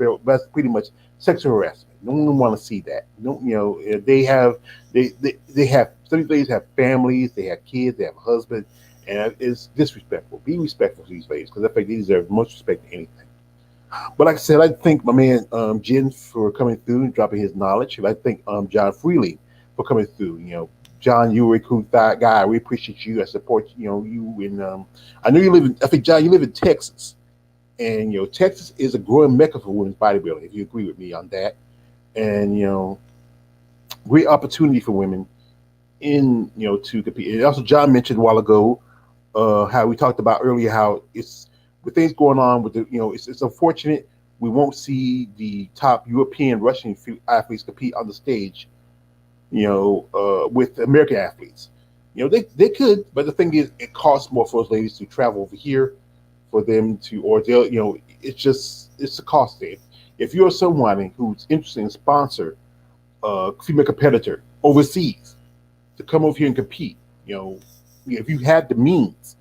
S1: pretty much sexual harassment. No one want to see that. No, they have some of these ladies have families, they have kids, they have a husband, and it's disrespectful. Be respectful to these ladies because I think they deserve much respect than anything. But like I said, I'd like to thank my man Jen for coming through and dropping his knowledge. I'd like to thank John Freely for coming through. John, you were a cool guy. We appreciate you. I support you. And I know you live in. I think John, you live in Texas, and Texas is a growing mecca for women's bodybuilding. If you agree with me on that, and great opportunity for women in to compete. And also, John mentioned a while ago how we talked about earlier how it's with things going on with the it's unfortunate we won't see the top European Russian athletes compete on the stage with American athletes. They could, but the thing is it costs more for those ladies to travel over here for them to or they'll it's a cost thing. If you're someone who's interested in sponsor a female competitor overseas to come over here and compete, if you had the means,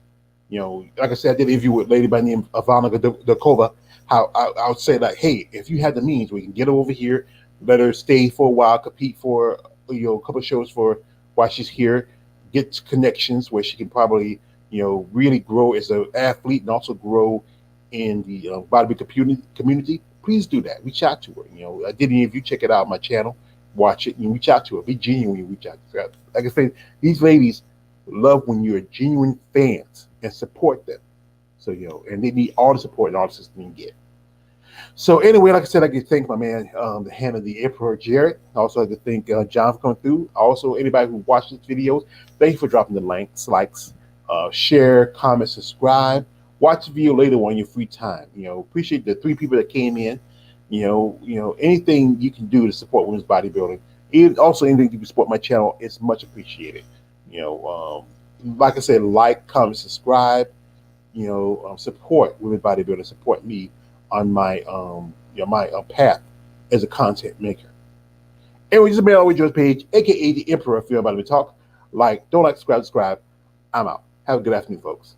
S1: Like I said, I did an interview with a lady by the name of Ivana Dokova. How I would say like, hey, if you had the means, we can get her over here, let her stay for a while, compete for a couple of shows for while she's here, get connections where she can probably really grow as an athlete and also grow in the bodybuilding community. Please do that. Reach out to her. I did an interview. Check it out on my channel. Watch it and reach out to her. Be genuine when you reach out to her. Like I said, these ladies love when you're genuine fans and support them. So, and they need all the support and all the assistance they can get. So anyway, like I said, I can thank my man, the hand of the Emperor Jared. Also, I can thank John for coming through. Also, anybody who watched these videos, thank you for dropping the likes, share, comment, subscribe. Watch the video later on your free time. Appreciate the 3 people that came in. Anything you can do to support women's bodybuilding. And also anything you can support my channel is much appreciated. Like I said, like, comment, subscribe. Support women's bodybuilding. Support me on my path as a content maker. Anyway, just a man always Joe's page, aka the Emperor. If you're about to talk, don't like, subscribe. I'm out. Have a good afternoon, folks.